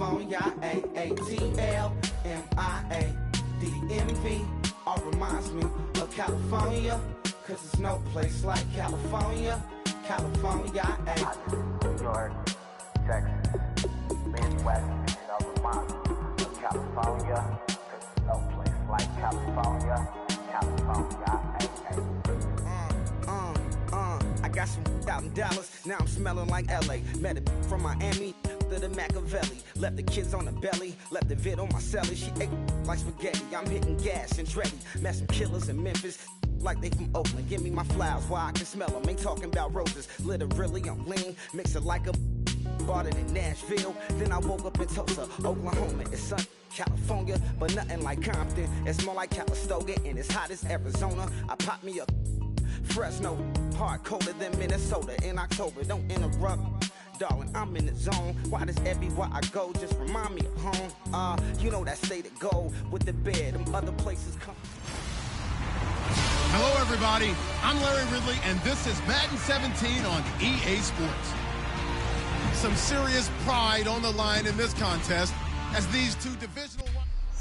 California, A-A-T-L-M-I-A-D-M-V. All reminds me of California, cause there's no place like California. California, New York, Texas, Midwest, it all reminds me of California, cause there's no place like California. California, I got some out in Dallas, now I'm smelling like LA. Met a from Miami to the Machiavelli. Left the kids on the belly, left the vid on my celly. She ate like spaghetti, I'm hitting gas and Dreddy. Met some killers in Memphis, like they from Oakland. Give me my flowers while I can smell them. Ain't talking about roses, literally I'm lean. Mix it like a bought it in Nashville. Then I woke up in Tulsa, Oklahoma. It's sun, California, but nothing like Compton. It's more like Calistoga and it's hot as Arizona. I pop me a Fresno, hard colder than Minnesota in October. Don't interrupt, darling, I'm in the zone. Why does everywhere I go just remind me of home? You know that state of gold with the bed, them other places come. Hello, everybody. I'm Larry Ridley, and this is Madden 17 on EA Sports. Some serious pride on the line in this contest as these two divisional...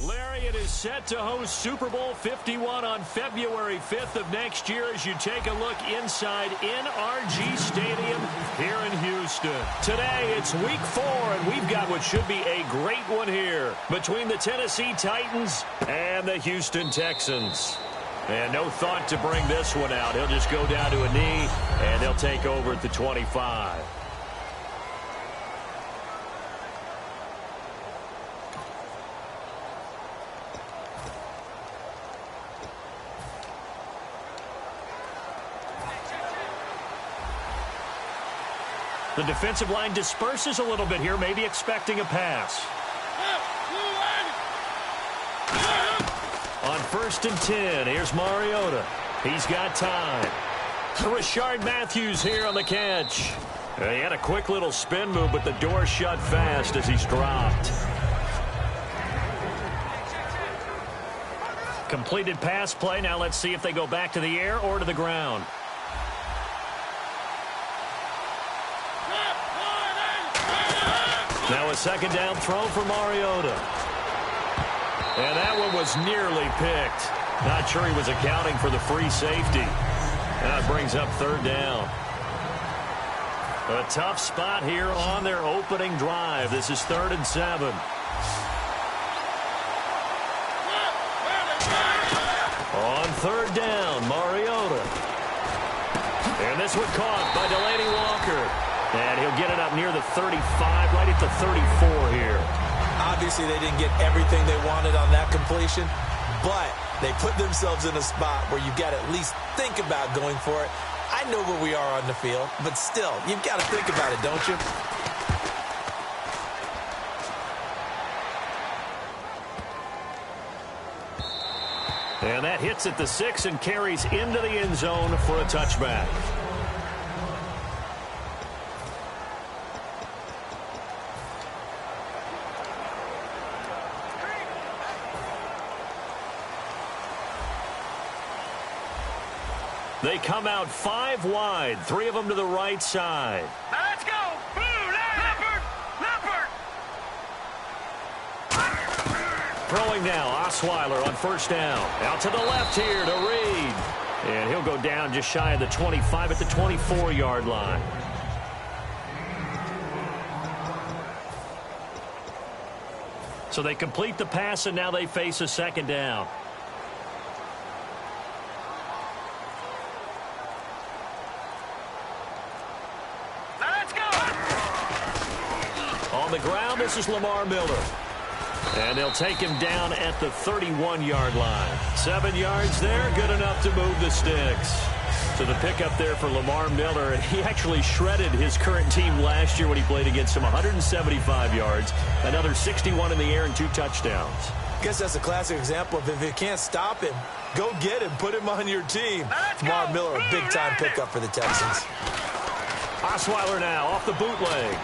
Lariat is set to host Super Bowl 51 on February 5th of next year as you take a look inside NRG Stadium here in Houston. Today, it's week 4, and we've got what should be a great one here between the Tennessee Titans and the Houston Texans. And no thought to bring this one out. He'll just go down to a knee, and they'll take over at the 25. The defensive line disperses a little bit here, maybe expecting a pass. On 1st and 10, here's Mariota. He's got time. Rashard Matthews here on the catch. He had a quick little spin move, but the door shut fast as he's dropped. Completed pass play. Now let's see if they go back to the air or to the ground. Now a second down throw for Mariota. And that one was nearly picked. Not sure he was accounting for the free safety. That brings up 3rd down. A tough spot here on their opening drive. This is 3rd and 7. On 3rd down, Mariota. And this one caught by Delaney Walker. And he'll get it up near the 35, right at the 34 here. Obviously, they didn't get everything they wanted on that completion, but they put themselves in a spot where you've got to at least think about going for it. I know where we are on the field, but still, you've got to think about it, don't you? And that hits at the 6 and carries into the end zone for a touchback. They come out 5 wide, 3 of them to the right side. Now let's go! Leopard! Throwing now, Osweiler on 1st down. Out to the left here to Reed. And he'll go down just shy of the 25 at the 24-yard line. So they complete the pass, and now they face a 2nd down. On the ground, this is Lamar Miller. And they'll take him down at the 31-yard line. 7 yards there, good enough to move the sticks. So the pickup there for Lamar Miller, and he actually shredded his current team last year when he played against them. 175 yards, another 61 in the air, and 2 touchdowns. I guess that's a classic example of if you can't stop him, go get him, put him on your team. Lamar Miller, a big-time pickup for the Texans. Osweiler now off the bootleg.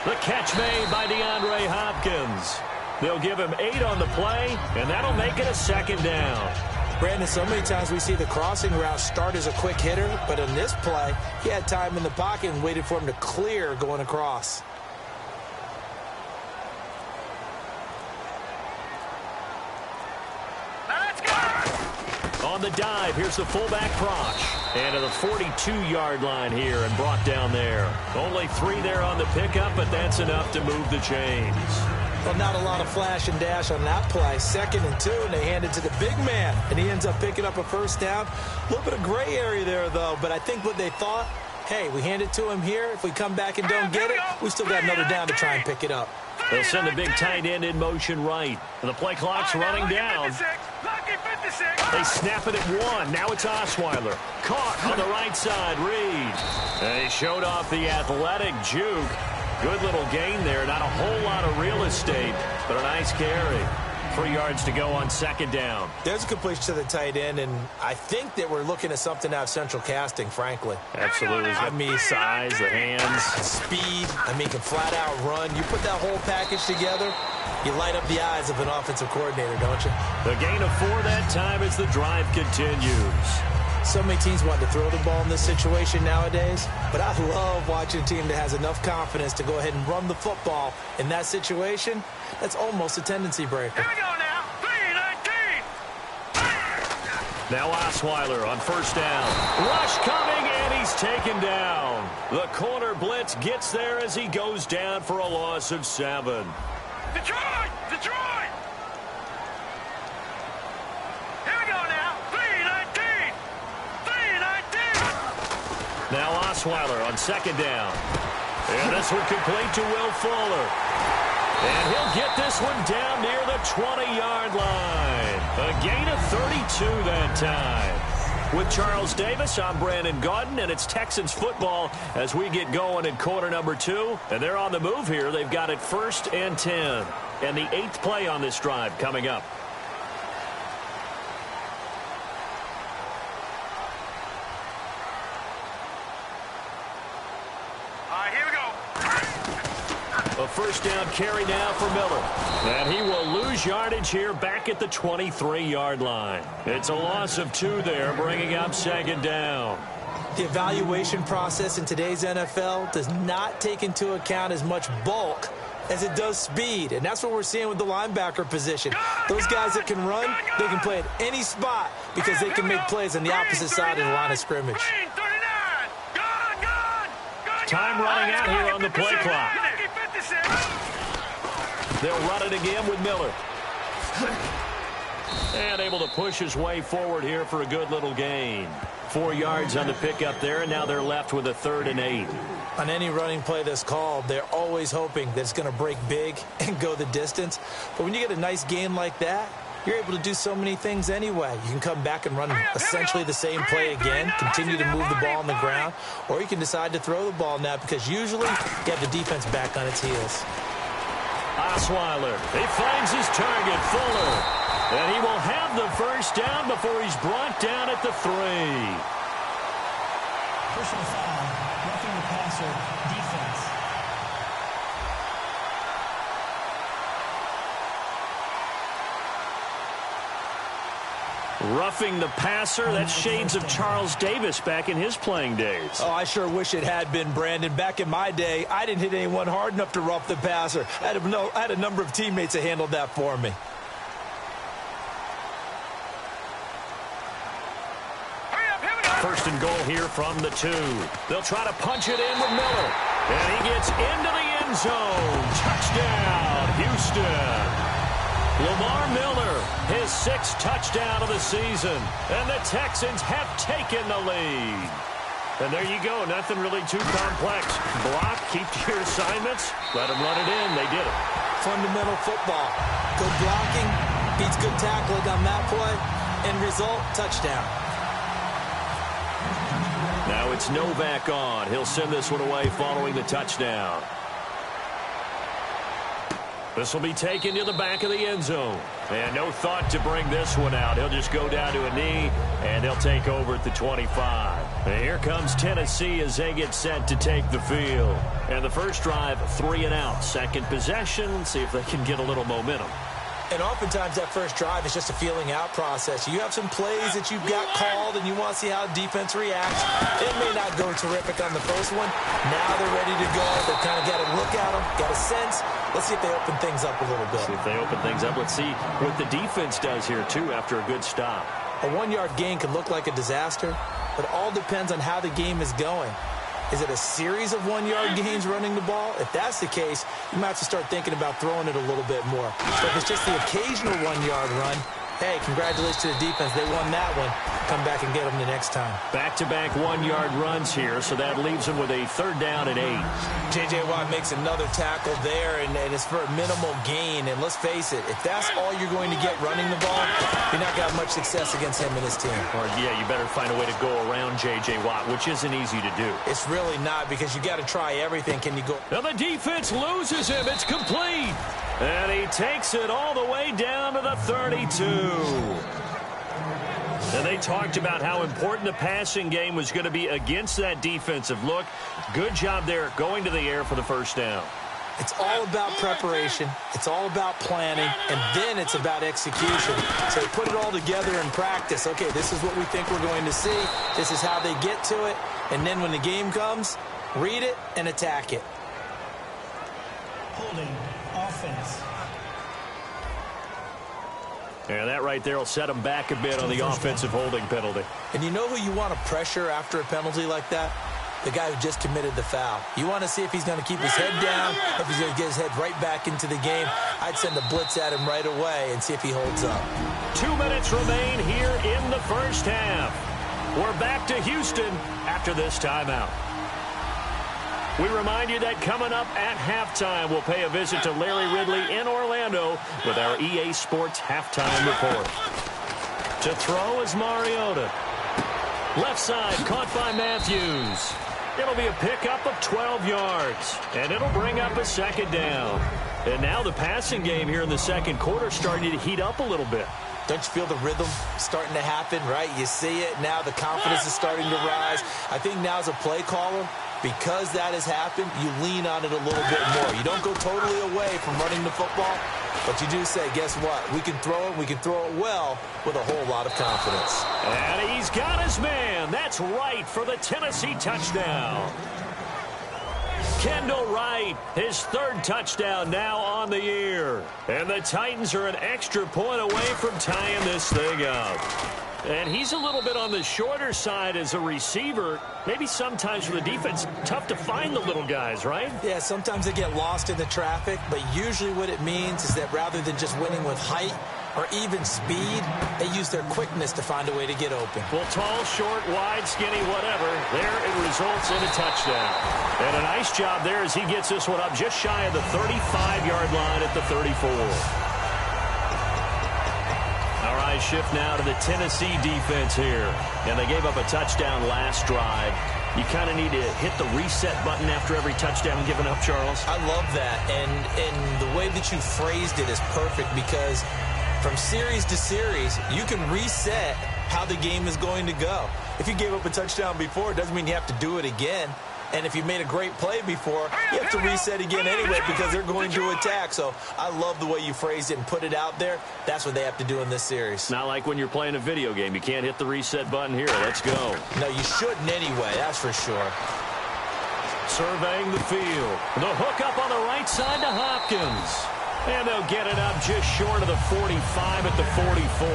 The catch made by DeAndre Hopkins. They'll give him 8 on the play, and that'll make it a 2nd down. Brandon, so many times we see the crossing route start as a quick hitter, but in this play, he had time in the pocket and waited for him to clear going across. On the dive, here's the fullback Proch. And to the 42-yard line here and brought down there. Only 3 there on the pickup, but that's enough to move the chains. Well, not a lot of flash and dash on that play. 2nd and 2, and they hand it to the big man. And he ends up picking up a first down. A little bit of gray area there, though. But I think what they thought, hey, we hand it to him here. If we come back and don't get it, we still got another down to try and pick it up. They'll send the big tight end in motion right. And the play clock's running down. They snap it at 1. Now it's Osweiler. Caught on the right side, Reed. And he showed off the athletic juke. Good little gain there. Not a whole lot of real estate, but a nice carry. 3 yards to go on 2nd down. There's a completion to the tight end, and I think that we're looking at something out of Central Casting, frankly. Absolutely. I mean, size, the hands. Speed. I mean, can flat out run. You put that whole package together, you light up the eyes of an offensive coordinator, don't you? The gain of 4 that time as the drive continues. So many teams want to throw the ball in this situation nowadays, but I love watching a team that has enough confidence to go ahead and run the football in that situation. That's almost a tendency breaker. Here we go now. 3-19. Now Osweiler on 1st down. Rush coming, and he's taken down. The corner blitz gets there as he goes down for a loss of 7. Detroit! Detroit! Here we go now. 3-19. 3-19. Now Osweiler on 2nd down. And this one complete to Will Fuller. And he'll get this one down near the 20-yard line. A gain of 32 that time. With Charles Davis, I'm Brandon Gaudin, and it's Texans football as we get going in quarter number 2. And they're on the move here. They've got it 1st and 10. And the 8th play on this drive coming up. A 1st down carry now for Miller. And he will lose yardage here back at the 23-yard line. It's a loss of 2 there, bringing up 2nd down. The evaluation process in today's NFL does not take into account as much bulk as it does speed. And that's what we're seeing with the linebacker position. Those guys that can run, they can play at any spot because they can make plays on the opposite side of the line of scrimmage. Time running out here on the play clock. They'll run it again with Miller. And able to push his way forward here for a good little gain. 4 yards on the pickup there, and now they're left with a 3rd and 8. On any running play that's called, they're always hoping that it's going to break big and go the distance. But when you get a nice gain like that, you're able to do so many things anyway. You can come back and run essentially the same play again, continue to move the ball on the ground, or you can decide to throw the ball now because usually you have the defense back on its heels. Osweiler, he finds his target, Fuller, and he will have the 1st down before he's brought down at the 3. Personal foul, roughing the passer, defense. Roughing the passer, that's shades of Charles Davis back in his playing days. Oh, I sure wish it had been, Brandon. Back in my day, I didn't hit anyone hard enough to rough the passer. I had a number of teammates that handled that for me. First and goal here from the 2. They'll try to punch it in with Miller. And he gets into the end zone. Touchdown, Houston. Lamar Miller, his 6th touchdown of the season. And the Texans have taken the lead. And there you go. Nothing really too complex. Block, keep to your assignments. Let them run it in. They did it. Fundamental football. Good blocking beats good tackling on that play. End result, touchdown. Now it's Novak on. He'll send this one away following the touchdown. This will be taken to the back of the end zone. And no thought to bring this one out. He'll just go down to a knee, and they'll take over at the 25. And here comes Tennessee as they get set to take the field. And the first drive, 3 and out. Second possession, see if they can get a little momentum. And oftentimes that first drive is just a feeling out process. You have some plays that you've got called and you want to see how the defense reacts. It may not go terrific on the first one. Now they're ready to go. They've kind of got a look at them, got a sense. Let's see if they open things up a little bit. See if they open things up. Let's see what the defense does here, too, after a good stop. A 1-yard gain could look like a disaster, but it all depends on how the game is going. Is it a series of 1-yard gains running the ball? If that's the case, you might have to start thinking about throwing it a little bit more. So if it's just the occasional 1-yard run, hey, congratulations to the defense. They won that one. Come back and get them the next time. Back-to-back 1-yard runs here, so that leaves them with a 3rd down and 8. J.J. Watt makes another tackle there, and it's for a minimal gain. And let's face it, if that's all you're going to get running the ball, you're not going to have much success against him and his team. Or, yeah, you better find a way to go around J.J. Watt, which isn't easy to do. It's really not, because you got to try everything. Can you go? Now the defense loses him. It's complete. And he takes it all the way down to the 32. And they talked about how important the passing game was going to be against that defensive look. Good job there going to the air for the 1st down. It's all about preparation. It's all about planning. And then it's about execution. So they put it all together in practice. Okay, this is what we think we're going to see. This is how they get to it. And then when the game comes, read it and attack it. Holding offense. And that right there will set them back a bit on the offensive holding penalty. And you know who you want to pressure after a penalty like that? The guy who just committed the foul. You want to see if he's going to keep his head down, or if he's going to get his head right back into the game. I'd send a blitz at him right away and see if he holds up. 2 minutes remain here in the 1st half. We're back to Houston after this timeout. We remind you that coming up at halftime, we'll pay a visit to Larry Ridley in Orlando with our EA Sports halftime report. To throw is Mariota. Left side, caught by Matthews. It'll be a pickup of 12 yards, and it'll bring up a 2nd down. And now the passing game here in the 2nd quarter starting to heat up a little bit. Don't you feel the rhythm starting to happen, right? You see it. Now the confidence is starting to rise. I think now as a play caller, because that has happened, you lean on it a little bit more. You don't go totally away from running the football, but you do say, guess what? We can throw it. We can throw it well with a whole lot of confidence. And he's got his man. That's Wright for the Tennessee touchdown. Kendall Wright, his 3rd touchdown now on the year. And the Titans are an extra point away from tying this thing up. And he's a little bit on the shorter side as a receiver. Maybe sometimes for the defense, tough to find the little guys, right? Yeah, sometimes they get lost in the traffic, but usually what it means is that rather than just winning with height or even speed, they use their quickness to find a way to get open. Well, tall, short, wide, skinny, whatever, there it results in a touchdown. And a nice job there as he gets this one up just shy of the 35-yard line at the 34. All right, shift now to the Tennessee defense here. And they gave up a touchdown last drive. You kind of need to hit the reset button after every touchdown given up, Charles. I love that. And the way that you phrased it is perfect, because from series to series, you can reset how the game is going to go. If you gave up a touchdown before, it doesn't mean you have to do it again. And if you made a great play before, you have to reset again anyway, because they're going to attack. So I love the way you phrased it and put it out there. That's what they have to do in this series. Not like when you're playing a video game. You can't hit the reset button here. Let's go. No, you shouldn't anyway. That's for sure. Surveying the field. The hook up on the right side to Hopkins. And they'll get it up just short of the 45 at the 44.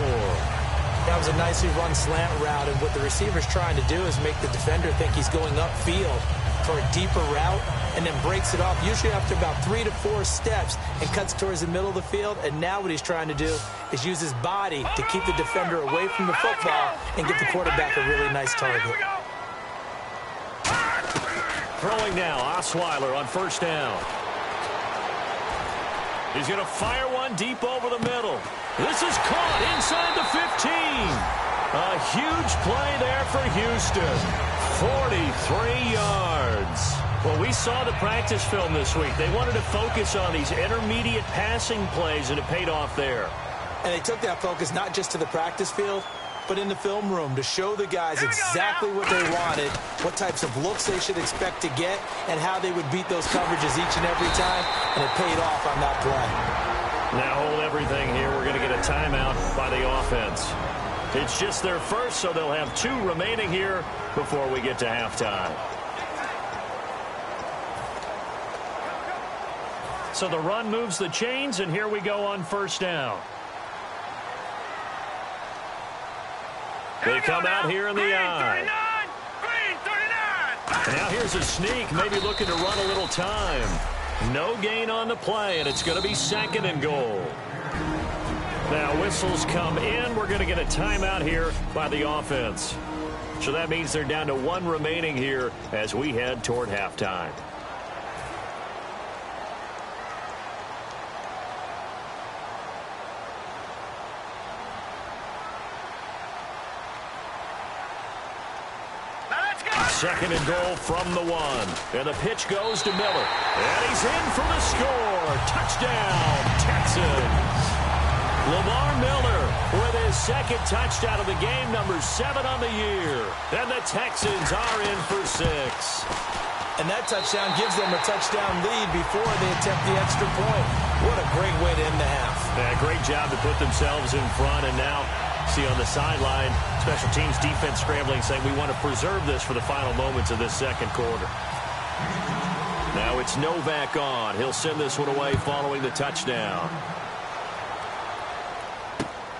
That was a nicely run slant route, and what the receiver's trying to do is make the defender think he's going upfield for a deeper route, and then breaks it off, usually after about 3 to 4 steps, and cuts towards the middle of the field. And now what he's trying to do is use his body to keep the defender away from the football and give the quarterback a really nice target. Throwing now, Osweiler on 1st down. He's going to fire one deep over the middle. This is caught inside the 15. A huge play there for Houston. 43 yards. Well, we saw the practice film this week. They wanted to focus on these intermediate passing plays, and it paid off there. And they took that focus not just to the practice field, but in the film room to show the guys exactly what they wanted, what types of looks they should expect to get, and how they would beat those coverages each and every time, and it paid off on that play. Now hold everything here. We're going to get a timeout by the offense. It's just their first, so they'll have 2 remaining here before we get to halftime. So the run moves the chains, and here we go on 1st down. They come out here in the eye. Green 39. And now here's a sneak, maybe looking to run a little time. No gain on the play, and it's going to be 2nd and goal. Now whistles come in. We're going to get a timeout here by the offense. So that means they're down to 1 remaining here as we head toward halftime. Second and goal from the 1. And the pitch goes to Miller. And he's in for the score. Touchdown, Texans. Lamar Miller with his 2nd touchdown of the game, number 7 on the year. And the Texans are in for 6. And that touchdown gives them a touchdown lead before they attempt the extra point. What a great way to end the half. Yeah, great job to put themselves in front, and now see on the sideline, special teams defense scrambling, saying we want to preserve this for the final moments of this 2nd quarter. Now it's Novak on. He'll send this one away following the touchdown.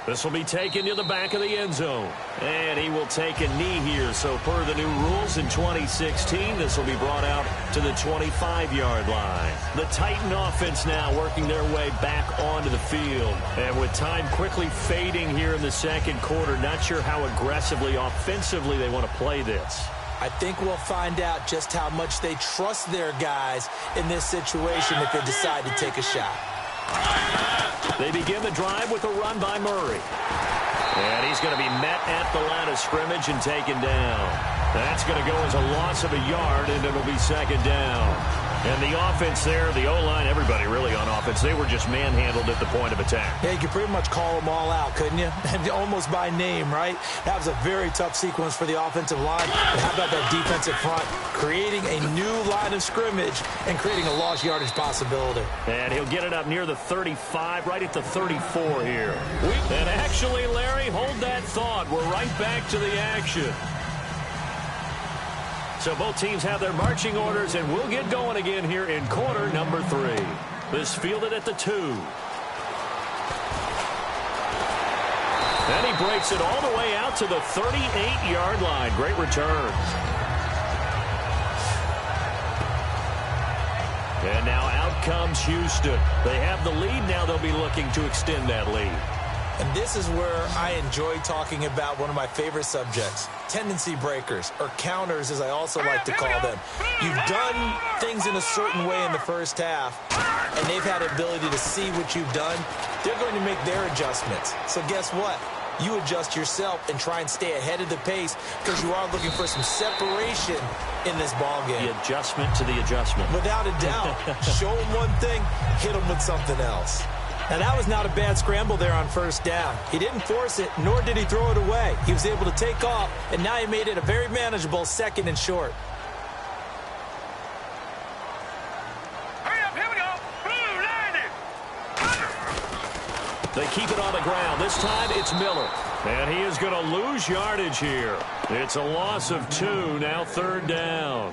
This will be taken to the back of the end zone. And he will take a knee here. So per the new rules in 2016, this will be brought out to the 25-yard line. The Titan offense now working their way back onto the field. And with time quickly fading here in the 2nd quarter, not sure how aggressively, offensively they want to play this. I think we'll find out just how much they trust their guys in this situation if they decide to take a shot. They begin the drive with a run by Murray. And he's going to be met at the line of scrimmage and taken down. That's going to go as a loss of a yard, and it'll be 2nd down. And the offense there, the O-line, everybody really on offense, they were just manhandled at the point of attack. Yeah, you could pretty much call them all out, couldn't you? And almost by name, right? That was a very tough sequence for the offensive line. But how about that defensive front? Creating a new line of scrimmage and creating a lost yardage possibility. And he'll get it up near the 35, right at the 34 here. And actually, Larry, hold that thought. We're right back to the action. So both teams have their marching orders, and we'll get going again here in quarter number 3. This fielded at the 2. And he breaks it all the way out to the 38-yard line. Great return. And now out comes Houston. They have the lead. Now they'll be looking to extend that lead. And this is where I enjoy talking about one of my favorite subjects, tendency breakers, or counters as I also like to call them. You've done things in a certain way in the first half, and they've had the ability to see what you've done. They're going to make their adjustments. So guess what? You adjust yourself and try and stay ahead of the pace because you are looking for some separation in this ballgame. The adjustment to the adjustment. Without a doubt. Show them one thing, hit them with something else. Now, that was not a bad scramble there on 1st down. He didn't force it, nor did he throw it away. He was able to take off, and now he made it a very manageable 2nd and short. Hurry up, here we go. Blue, landed. They keep it on the ground. This time it's Miller. And he is going to lose yardage here. It's a loss of 2, now 3rd down.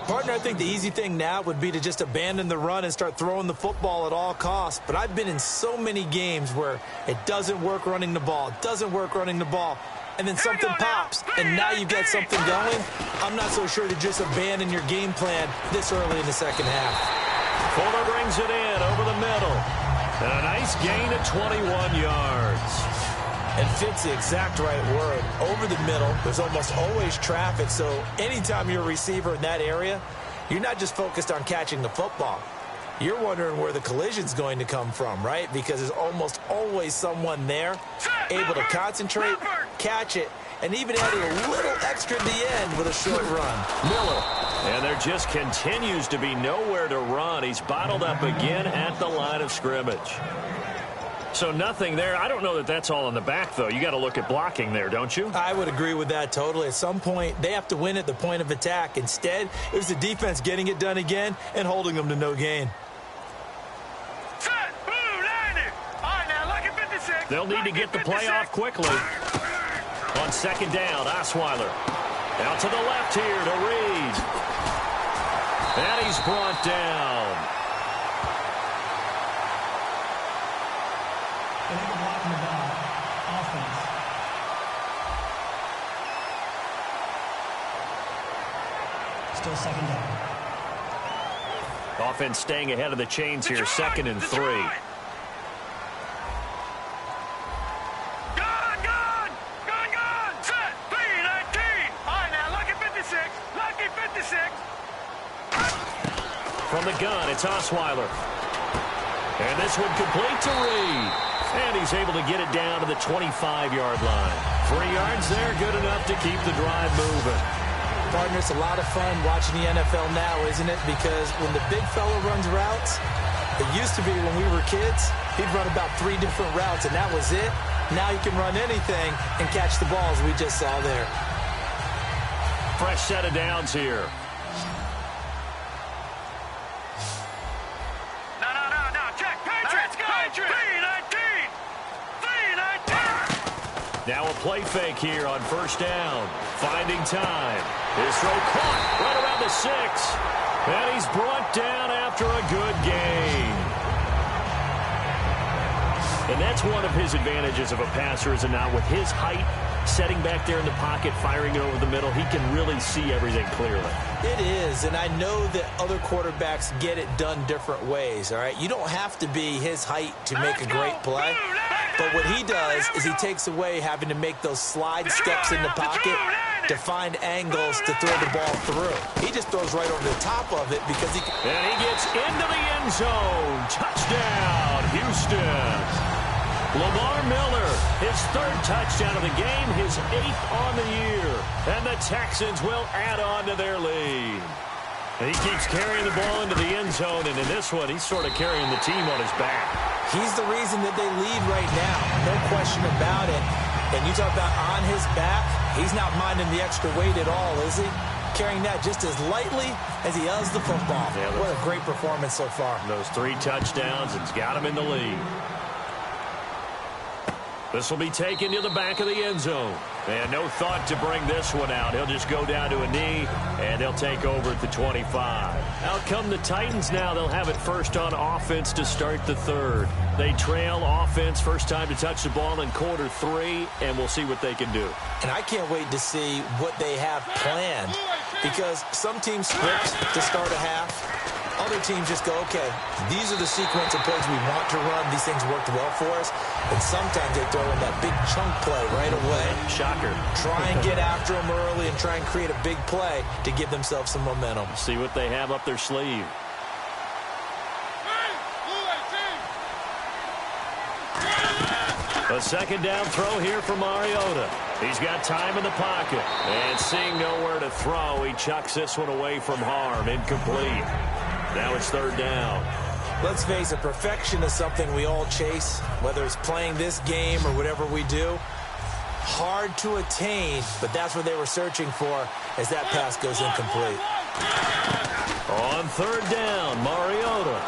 Partner, I think the easy thing now would be to just abandon the run and start throwing the football at all costs. But I've been in so many games where it doesn't work running the ball. It doesn't work running the ball. And then something pops, and now you've got something going. I'm not so sure to just abandon your game plan this early in the 2nd half. Fuller brings it in over the middle. And a nice gain of 21 yards. And fits the exact right word. Over the middle, there's almost always traffic, so anytime you're a receiver in that area, you're not just focused on catching the football. You're wondering where the collision's going to come from, right? Because there's almost always someone there able to concentrate, catch it, and even adding a little extra at the end with a short run. Miller. And there just continues to be nowhere to run. He's bottled up again at the line of scrimmage. So nothing there. I don't know that that's all in the back, though. You got to look at blocking there, don't you? I would agree with that totally. At some point, they have to win at the point of attack. Instead, it was the defense getting it done again and holding them to no gain. Set, blue, landed. All right, now, look at 56. They'll need to get the play off quickly. On 2nd down, Osweiler. Out to the left here to Reed. And he's brought down. Still second down. Offense staying ahead of the chains here, 2nd and 3. Set. P19. All right, now, lucky 56. Lucky 56. From the gun, it's Osweiler. And this one complete to Reed. And he's able to get it down to the 25-yard line. 3 yards there, good enough to keep the drive moving. Partner, it's a lot of fun watching the NFL now, isn't it? Because when the big fella runs routes, it used to be when we were kids, he'd run about 3 different routes, and that was it. Now he can run anything and catch the balls we just saw there. Fresh set of downs here. No. Check. Patriots. Patriots. P19. Now a play fake here on 1st down. Finding time. His throw caught right around the 6. And he's brought down after a good gain. And that's one of his advantages of a passer, is it not? With his height, setting back there in the pocket, firing it over the middle, he can really see everything clearly. It is, and I know that other quarterbacks get it done different ways, all right? You don't have to be his height to make a great play. But what he does is he takes away having to make those slide steps in the pocket to find angles to throw the ball through. He just throws right over the top of it because he can. And he gets into the end zone. Touchdown, Houston. Lamar Miller, his 3rd touchdown of the game, his 8th on the year. And the Texans will add on to their lead. And he keeps carrying the ball into the end zone, and in this one, he's sort of carrying the team on his back. He's the reason that they lead right now, no question about it. And you talk about on his back, he's not minding the extra weight at all, is he? Carrying that just as lightly as he does the football. Yeah, what a great performance so far. Those 3 touchdowns, it's got him in the lead. This will be taken to the back of the end zone. And no thought to bring this one out. He'll just go down to a knee, and they'll take over at the 25. Out come the Titans now. They'll have it first on offense to start the 3rd. They trail offense, first time to touch the ball in quarter 3, and we'll see what they can do. And I can't wait to see what they have planned, because some teams script to start a half. Other teams just go, okay, these are the sequence of plays we want to run. These things worked well for us. And sometimes they throw in that big chunk play right away. Shocker. Try and get after them early and try and create a big play to give themselves some momentum. See what they have up their sleeve. A 2nd down throw here for Mariota. He's got time in the pocket. And seeing nowhere to throw, he chucks this one away from harm. Incomplete. Now it's 3rd down. Let's face it, perfection is something we all chase, whether it's playing this game or whatever we do. Hard to attain, but that's what they were searching for as that pass goes incomplete. On 3rd down, Mariota.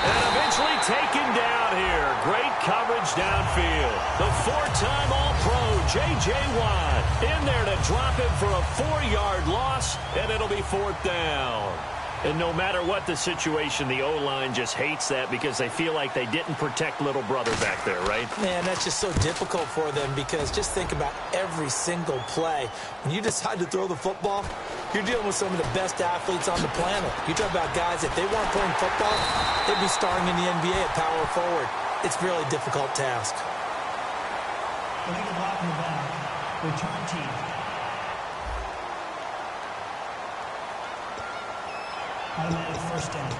And eventually taken down here. Great coverage downfield. The 4-time All-Pro, J.J. Watt, in there to drop him for a 4-yard loss, and it'll be 4th down. And no matter what the situation, the O-line just hates that because they feel like they didn't protect little brother back there, right? Man, that's just so difficult for them because just think about every single play. When you decide to throw the football, you're dealing with some of the best athletes on the planet. You talk about guys, if they weren't playing football, they'd be starring in the NBA at power forward. It's a really difficult task. Illegal block in the back. Return team. Automatic 1st down.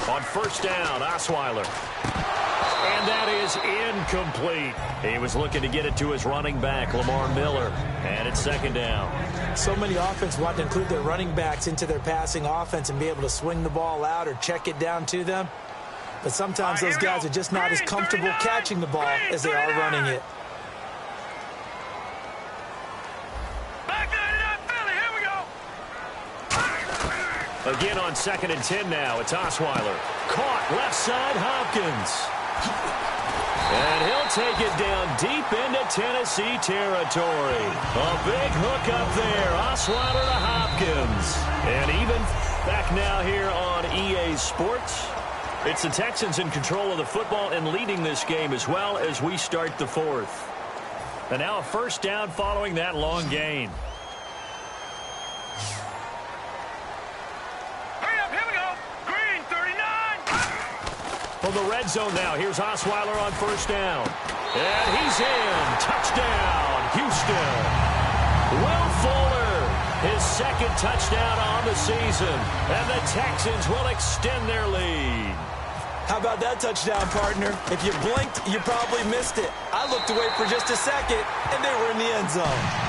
On 1st down, Osweiler. And that is incomplete. He was looking to get it to his running back, Lamar Miller. And it's 2nd down. So many offenses want to include their running backs into their passing offense and be able to swing the ball out or check it down to them. But sometimes those guys are just not as comfortable catching the ball as they are running it. Again on 2nd and 10 now. It's Osweiler. Caught left side, Hopkins. And he'll take it down deep into Tennessee territory. A big hook up there. Osweiler to Hopkins. And even back now here on EA Sports. It's the Texans in control of the football and leading this game as well as we start the 4th. And now a first down following that long gain. From the red zone now, here's Osweiler on first down. And he's in. Touchdown, Houston. Will Fuller, his second touchdown on the season. And the Texans will extend their lead. How about that touchdown, partner? If you blinked, you probably missed it. I looked away for just a second, and they were in the end zone.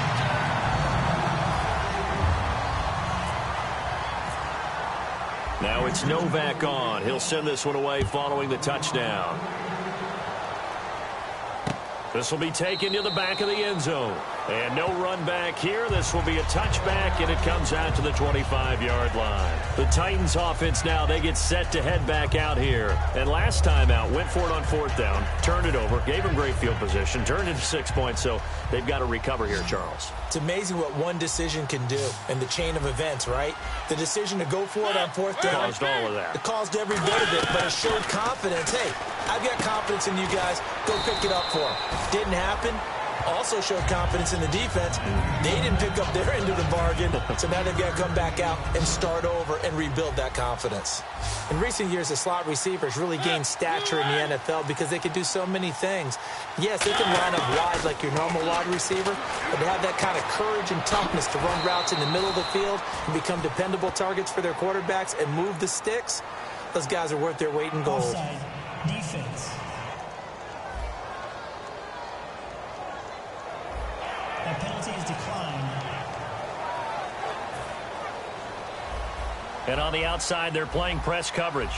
Now it's Novak on. He'll send this one away following the touchdown. This will be taken to the back of the end zone. And no run back here. This will be a touchback, and it comes out to the 25-yard line. The Titans offense now, they get set to head back out here. And last time out, went for it on 4th down, turned it over, gave them great field position, turned it to 6 points, so they've got to recover here, Charles. It's amazing what one decision can do in the chain of events, right? The decision to go for it on 4th down. Caused all of that. It caused every bit of it, but it showed confidence. Hey, I've got confidence in you guys. Go pick it up for them. Didn't happen. Also showed confidence in the defense. They didn't pick up their end of the bargain, so now they've got to come back out and start over and rebuild that confidence. In recent years, the slot receivers really gained stature in the NFL because they can do so many things. Yes, they can line up wide like your normal wide receiver, but they have that kind of courage and toughness to run routes in the middle of the field and become dependable targets for their quarterbacks and move the sticks. Those guys are worth their weight in gold. Offside. Defense. That penalty is declined. And on the outside, they're playing press coverage.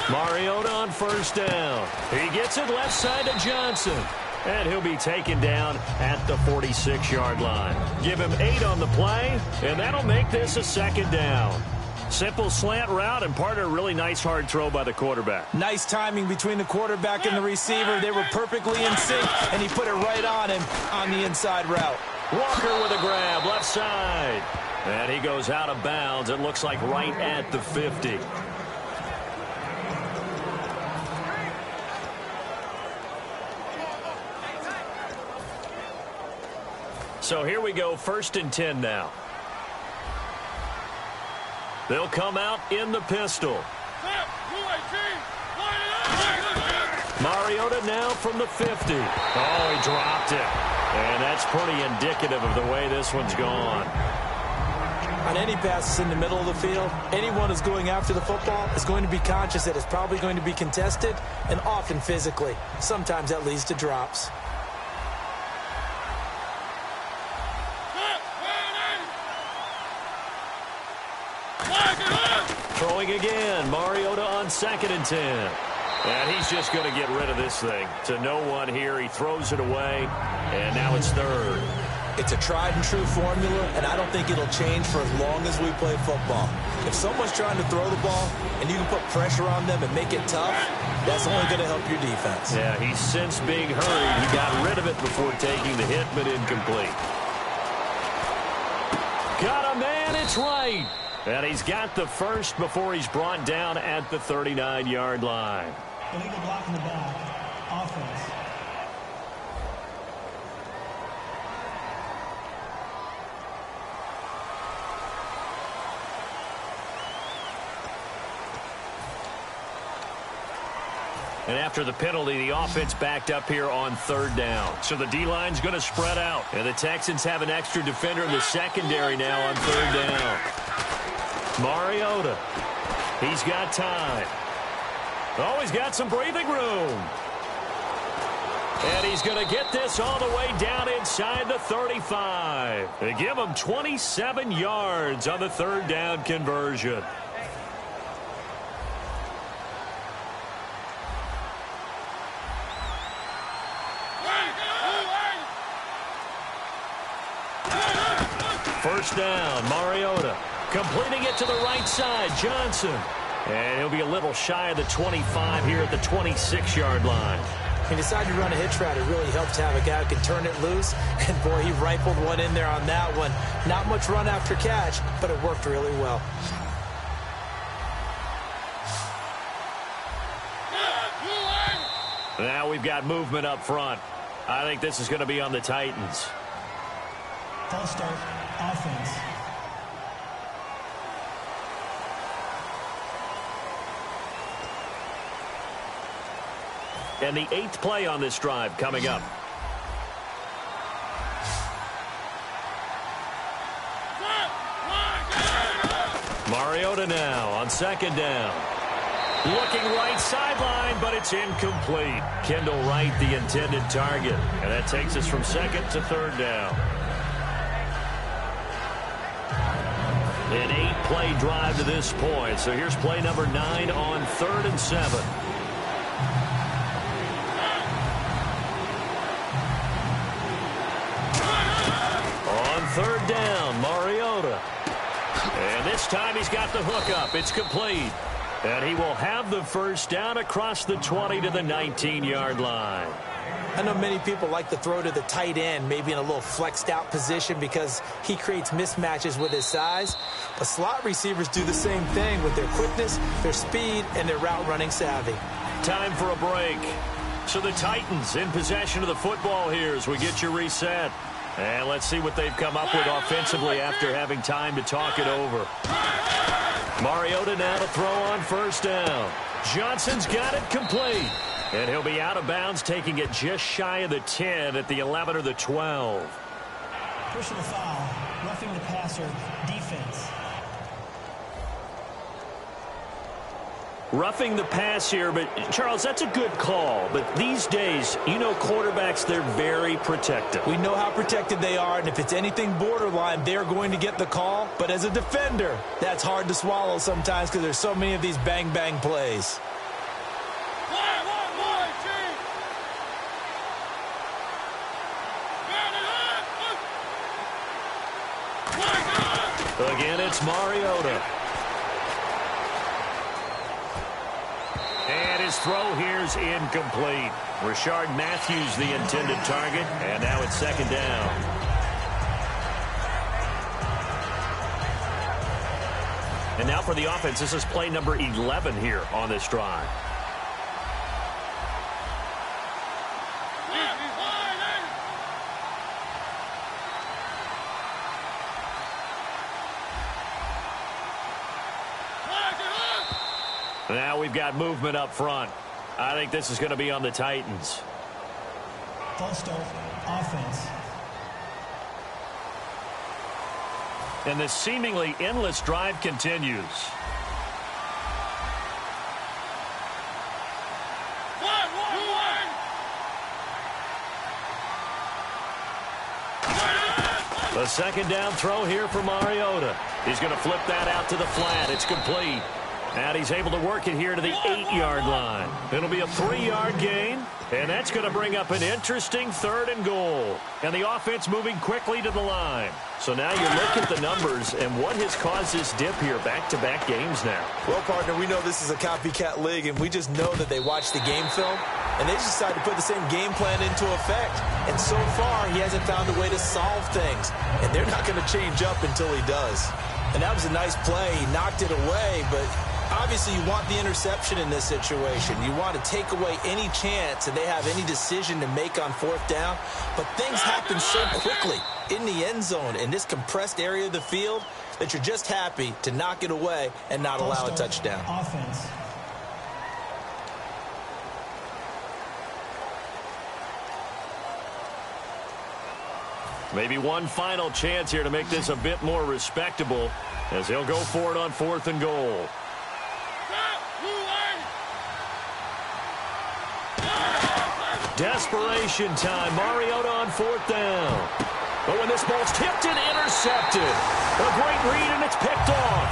Mariota on first down. He gets it left side to Johnson. And he'll be taken down at the 46-yard line. Give him 8 on the play, and that'll make this a 2nd down. Simple slant route, and part of a really nice hard throw by the quarterback. Nice timing between the quarterback and the receiver. They were perfectly in sync, and he put it right on him on the inside route. Walker with a grab, left side. And he goes out of bounds. It looks like right at the 50. So here we go, 1st and 10 now. They'll come out in the pistol. Mariota now from the 50. Oh, he dropped it. And that's pretty indicative of the way this one's gone. On any passes in the middle of the field, anyone who's going after the football is going to be conscious that it's probably going to be contested, and often physically. Sometimes that leads to drops. Throwing again, Mariota on 2nd and 10. And he's just going to get rid of this thing. To no one here, he throws it away, and now it's 3rd. It's a tried and true formula, and I don't think it'll change for as long as we play football. If someone's trying to throw the ball, and you can put pressure on them and make it tough, that's only going to help your defense. Yeah, he's since being hurried. He got rid of it before taking the hit, but incomplete. Got a man, it's right. And he's got the first before he's brought down at the 39-yard line. Illegal block in the back. Offense. And after the penalty, the offense backed up here on 3rd down. So the D-line's going to spread out. And the Texans have an extra defender in the secondary now on 3rd down. Mariota. He's got time. Oh, he's got some breathing room. And he's going to get this all the way down inside the 35. They give him 27 yards on the 3rd down conversion. First down, Mariota. Completing it to the right side, Johnson. And he'll be a little shy of the 25 here at the 26-yard line. He decided to run a hitch route. It really helped to have a guy who can turn it loose. And, boy, he rifled one in there on that one. Not much run after catch, but it worked really well. Now we've got movement up front. I think this is going to be on the Titans. False start, offense. And the 8th play on this drive coming up. Mariota now on second down. Looking right sideline, but it's incomplete. Kendall Wright, the intended target. And that takes us from second to third down. An 8-play drive to this point. So here's play number 9 on 3rd and 7. Third down, Mariota. And this time he's got the hook up. It's complete. And he will have the first down across the 20 to the 19-yard line. I know many people like to throw to the tight end, maybe in a little flexed out position because he creates mismatches with his size. But slot receivers do the same thing with their quickness, their speed, and their route running savvy. Time for a break. So the Titans in possession of the football here as we get you reset. And let's see what they've come up with offensively after having time to talk it over. Mariota now to throw on first down. Johnson's got it complete. And he'll be out of bounds, taking it just shy of the 10 at the 11 or the 12. Personal foul, roughing the passer, defense. Roughing the pass here, but Charles, that's a good call. But these days, you know, quarterbacks, they're very protective. We know how protected they are, and if it's anything borderline, they're going to get the call. But as a defender, that's hard to swallow sometimes because there's so many of these bang-bang plays. Again, it's Mariota. And his throw here's incomplete. Rashard Matthews, the intended target, and now it's second down. And now for the offense, this is play number 11 here on this drive. Now we've got movement up front. I think this is going to be on the Titans. False start, offense. And the seemingly endless drive continues. The second down throw here for Mariota. He's going to flip that out to the flat. It's complete. And he's able to work it here to the 8-yard line. It'll be a 3-yard gain. And that's going to bring up an interesting 3rd and goal. And the offense moving quickly to the line. So now you look at the numbers and what has caused this dip here back-to-back games now. Well, partner, we know this is a copycat league, and we just know that they watch the game film, and they just decided to put the same game plan into effect. And so far, he hasn't found a way to solve things. And they're not going to change up until he does. And that was a nice play. He knocked it away, but obviously you want the interception in this situation. You want to take away any chance that they have any decision to make on 4th down. But things happen so quickly in the end zone in this compressed area of the field that you're just happy to knock it away and not allow a touchdown. Offense. Maybe one final chance here to make this a bit more respectable as he'll go for it on 4th and goal. Desperation time. Mariota on 4th down. But when this ball's tipped and intercepted. A great read, and it's picked off.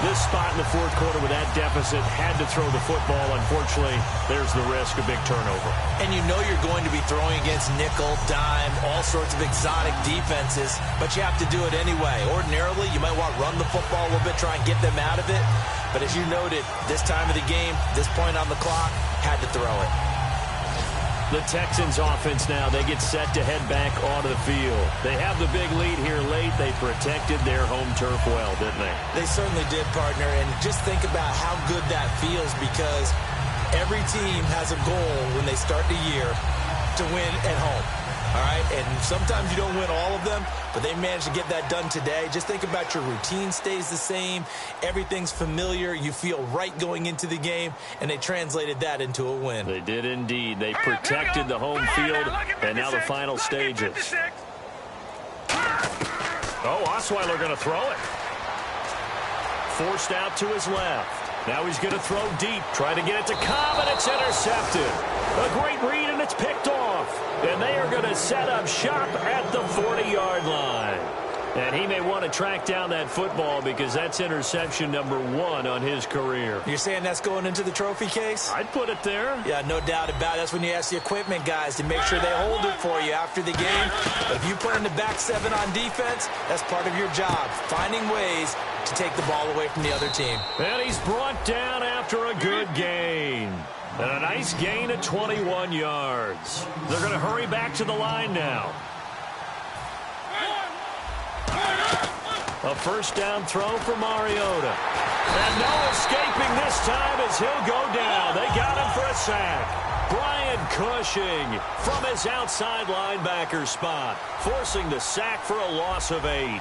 This spot in the fourth quarter with that deficit. Had to throw the football. Unfortunately, there's the risk of big turnover. And you know you're going to be throwing against nickel, dime, all sorts of exotic defenses, but you have to do it anyway. Ordinarily, you might want to run the football a little bit, try and get them out of it. But as you noted, this time of the game, this point on the clock, had to throw it. The Texans offense now, they get set to head back onto the field. They have the big lead here late. They protected their home turf well, didn't they? They certainly did, partner. And just think about how good that feels, because every team has a goal when they start the year to win at home. All right, and sometimes you don't win all of them, but they managed to get that done today. Just think about your routine stays the same. Everything's familiar. You feel right going into the game, and they translated that into a win. They did indeed. They protected the home field, and now the final stages. Oh, Osweiler going to throw it. Forced out to his left. Now he's going to throw deep. Trying to get it to Cobb, and it's intercepted. A great read, and it's picked off. And they are going to set up shop at the 40-yard line. And he may want to track down that football because that's interception number 1 on his career. You're saying that's going into the trophy case? I'd put it there. Yeah, no doubt about it. That's when you ask the equipment guys to make sure they hold it for you after the game. But if you put in the back 7 on defense, that's part of your job, finding ways to take the ball away from the other team. And he's brought down after a good gain. And a nice gain at 21 yards. They're going to hurry back to the line now. A first down throw for Mariota. And no escaping this time as he'll go down. They got him for a sack. Brian Cushing from his outside linebacker spot, forcing the sack for a loss of 8.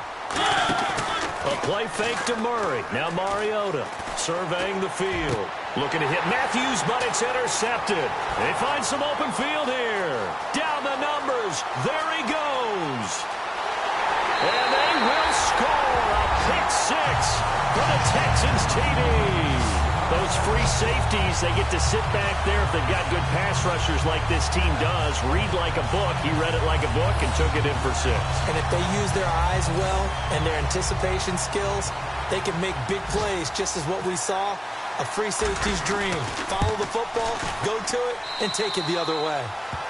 A play fake to Murray. Now Mariota surveying the field. Looking to hit Matthews, but it's intercepted. They find some open field here. Down the numbers. There he goes. And they will score a pick 6 for the Texans TD. Those free safeties, they get to sit back there if they've got good pass rushers like this team does. Read like a book. He read it like a book and took it in for 6. And if they use their eyes well and their anticipation skills, they can make big plays, just as what we saw. A free safety's dream. Follow the football, go to it, and take it the other way.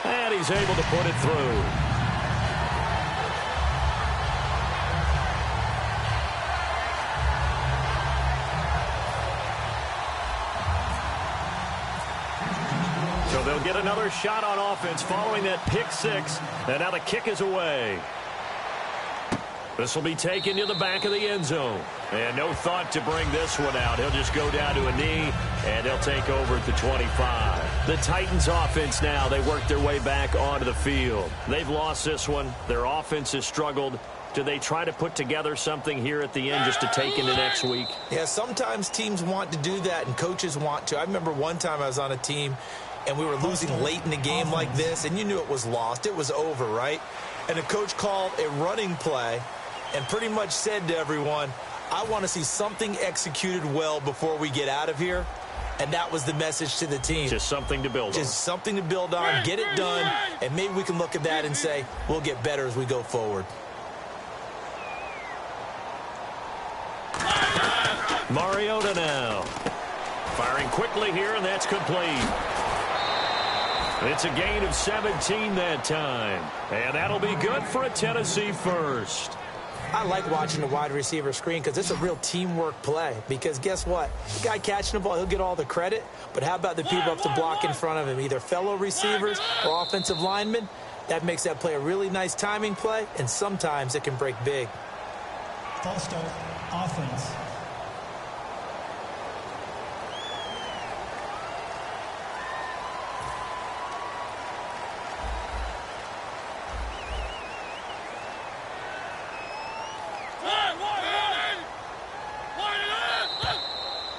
And he's able to put it through. So they'll get another shot on offense following that pick 6. And now the kick is away. This will be taken to the back of the end zone. And no thought to bring this one out. He'll just go down to a knee, and they'll take over at the 25. The Titans offense now, they work their way back onto the field. They've lost this one. Their offense has struggled. Do they try to put together something here at the end just to take into next week? Yeah, sometimes teams want to do that, and coaches want to. I remember one time I was on a team, and we were losing late in the game like this, and you knew it was lost. It was over, right? And the coach called a running play and pretty much said to everyone, I want to see something executed well before we get out of here. And that was the message to the team. Just something to build on. Just something to build on, get it done, and maybe we can look at that and say, we'll get better as we go forward. Mariota now. Firing quickly here, and that's complete. It's a gain of 17 that time. And that'll be good for a Tennessee first. I like watching the wide receiver screen because it's a real teamwork play. Because guess what? The guy catching the ball, he'll get all the credit. But how about the people up to block in front of him, either fellow receivers or offensive linemen? That makes that play a really nice timing play, and sometimes it can break big. False start, offense.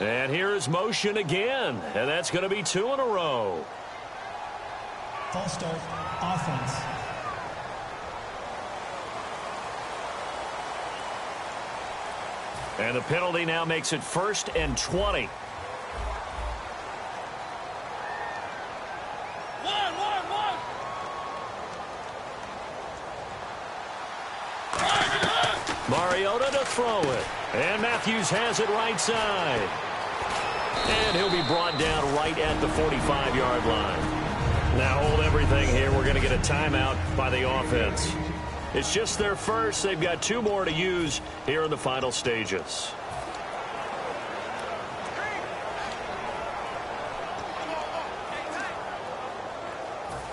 And here's motion again, and that's going to be 2 in a row. False start, offense. And the penalty now makes it 1st and 20. Mariota to throw it. And Matthews has it right side. And he'll be brought down right at the 45-yard line. Now hold everything here. We're going to get a timeout by the offense. It's just their first. They've got 2 more to use here in the final stages.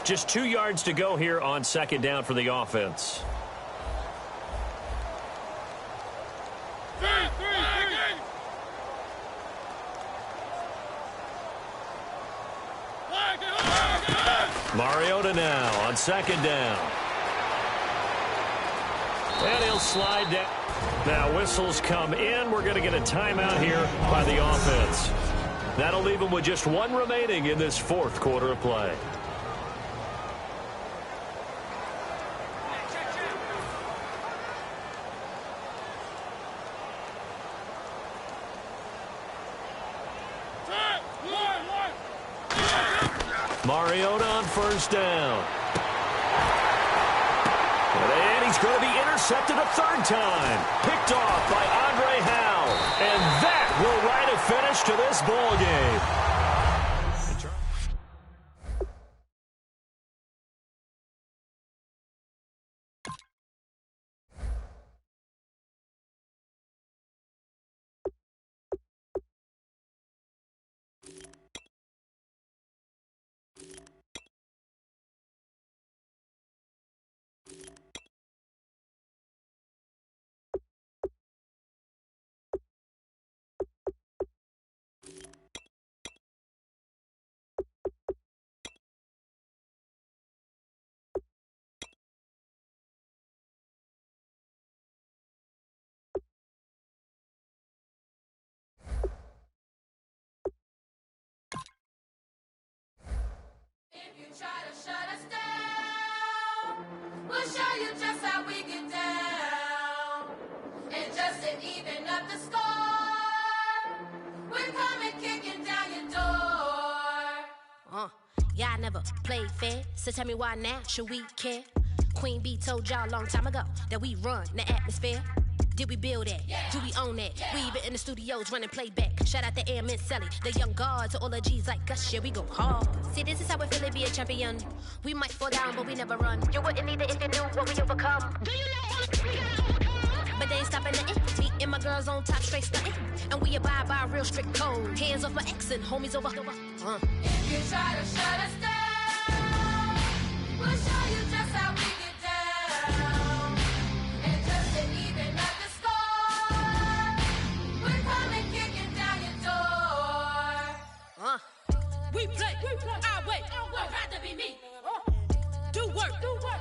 Just 2 yards to go here on second down for the offense. Mariota now on second down. And he'll slide down. Now whistles come in. We're going to get a timeout here by the offense. That'll leave them with just 1 remaining in this 4th quarter of play. Mariota on first down. And he's going to be intercepted a 3rd time. Picked off by Andre Howell. And that will write a finish to this ball game. If you try to shut us down, we'll show you just how we get down. And just to even up the score, we're coming kicking down your door. Y'all never played fair, so tell me why now should we care? Queen Bee told y'all a long time ago that we run the atmosphere. Did we build that? Yeah. Do we own that? Yeah. We even in the studios running playback. Shout out to Air Mist1daful13's, the young guard, to all the G's like us. Yeah, we go hard. See, this is how we feel to be a champion. We might fall down, but we never run. You wouldn't need it if you knew what we overcome. Do you know all we gotta overcome? But they ain't stopping nothing. Me and my girls on top straight stunting. And we abide by a real strict code. Hands off my ex and homies over. If you try to shut us down, we'll show you just how we get down. And just to even up the score, we're coming kicking down your door. We play our way. I'd rather be me. Do work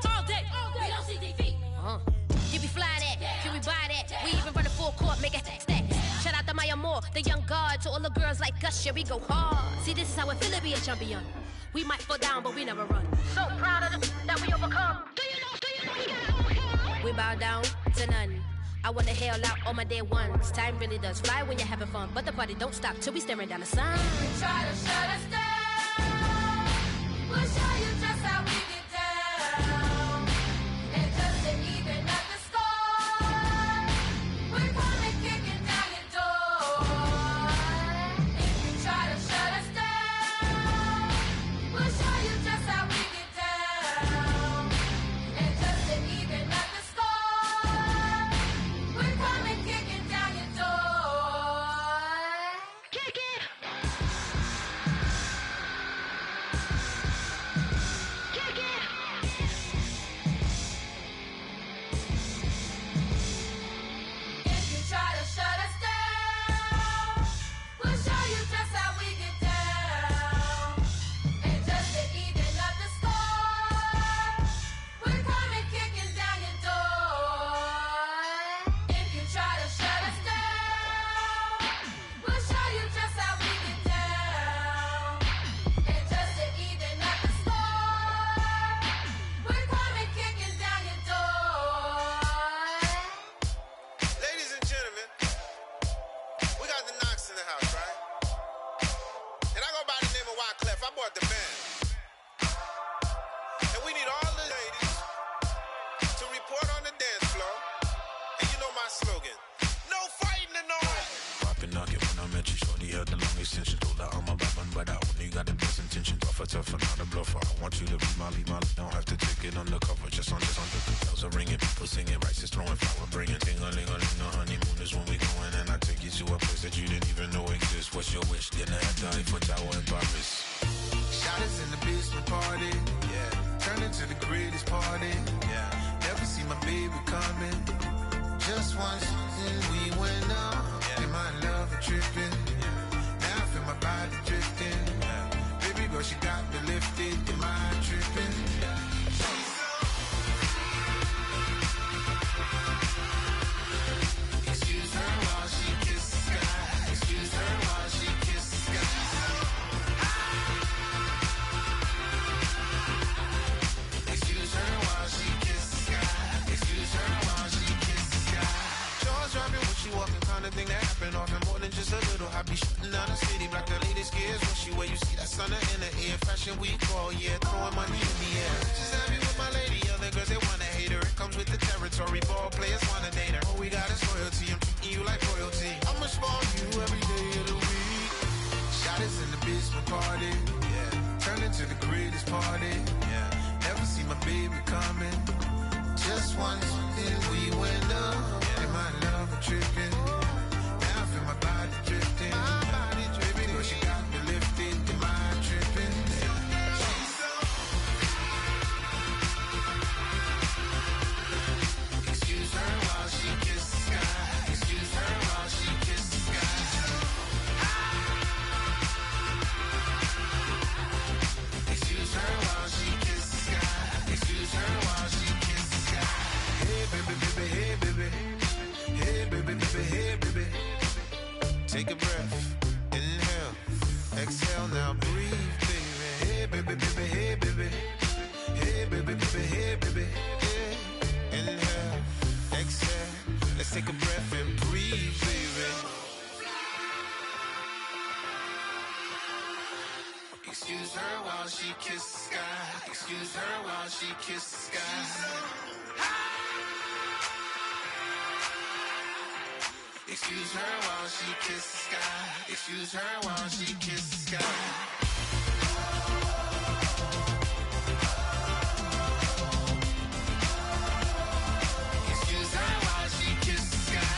all day. We don't see defeat. Can we fly that? Can we buy that? We even run a full court, make it stack. Shout out to Maya Moore, the young guard, to all the girls like us. Yeah, we go hard. See, this is how it feel to be a champion. We might fall down, but we never run. So proud of the that we overcome. Do you know we gotta overcome? We bow down to none. I wanna hail out all my day ones. Time really does fly when you're having fun, but the party don't stop till we staring down the sun. If you try to shut us down, we'll show you just how we get down. And just to even up the score, we're coming kicking down your door. If you try to shut us down, we'll show you just how we get down. And just to even up the score, we're coming kicking down your door. Kick it! Kick tougher, not a bluffer. I want you to be Molly, don't have to take it undercover. Just under the bells are ringing, people singing, rice is throwing flower, bringing ting-a-ling-a-ling. The honeymoon is when we going, and I take you to a place that you didn't even know exists. What's your wish? Dinner at the Eiffel Tower in Paris. Shot us in the basement party, yeah. Turn into the greatest party, yeah. Never see my baby coming. Just once, and we went up, yeah. And my love a tripping, yeah. Now I feel my body drifting, yeah. Baby girl, she got me lifted, am I tripping? Yeah. Excuse her while she kisses the sky. Excuse her while she kisses the sky. Excuse her while she kisses the sky. Excuse her while she kisses the sky. Jaws dropping when she walking, kind of thing that happen often. More than just a little. I be shooting down the city, block the latest gears. When she where you see that sun in the air. Fashion week all year, throwing money in the air. Just happy with my lady, other girls they wanna hate her. It comes with the territory, ball players wanna date her. All we got is loyalty, I'm treating you like royalty. I'ma spoil you every day of the week. Shot us in the basement party, yeah. Turn into the greatest party, yeah. Never see my baby coming. Just once, and we went up, yeah. And my love a tripping. Now I feel my body drifting. My body drifting. Girl, she got me lifted. Am I tripping? Excuse her while she kisses the sky. Excuse her while she kisses the sky. Excuse her while she kisses the sky. Excuse her while she kisses the sky. Hey baby, baby, hey baby. Hey baby, baby, hey baby. Take a breath, inhale, exhale, now breathe, baby. Hey baby, baby, hey baby. Hey baby, baby, hey baby. Yeah. Inhale, exhale, let's take a breath and breathe, baby. Excuse her while she kisses the sky. Excuse her while she kisses the sky. Excuse her while she kisses the sky. Excuse her while she kisses the sky. Excuse her while she kisses the sky.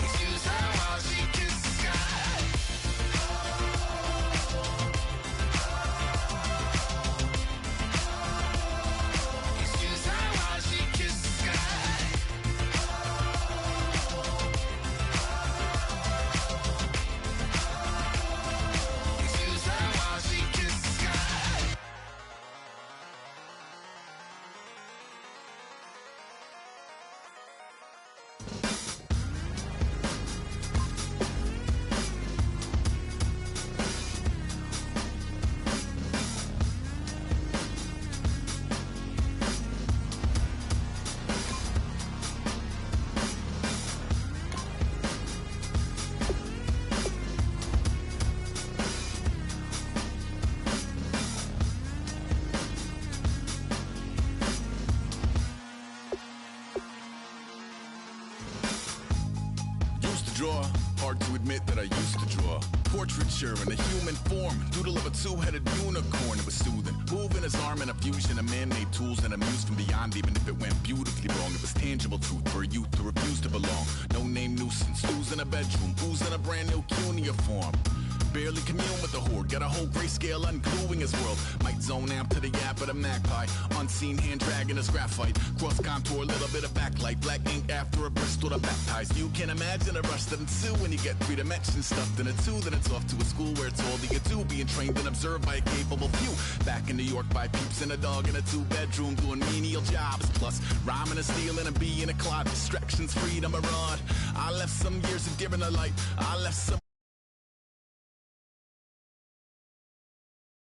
Excuse her while she kisses the sky. Excuse her while she kisses the sky. Excuse her while she kisses the sky. Used to draw, hard to admit that I used to draw. Portraiture in a human form, doodle of a two-headed unicorn. It was soothing, moving his arm in a fusion of man-made tools and amused from beyond. Even if it went beautifully wrong, it was tangible truth for a youth to refuse to belong. No name nuisance, who's in a bedroom, who's in a brand new cuneiform. Barely commune with the horde, got a whole grayscale ungluing his world. Might zone amp to the yap of the magpie, unseen hand dragging his graphite. Cross contour, little bit of backlight, black ink after a Bristol to baptize. You can imagine a rush that ensue when you get three dimensions stuffed in a two. Then it's off to a school where it's all you can do, being trained and observed by a capable few. Back in New York by peeps and a dog in a two-bedroom doing menial jobs. Plus rhyming and stealing and being a clod, distractions, freedom, a rod. I left some years of giving a light. I left some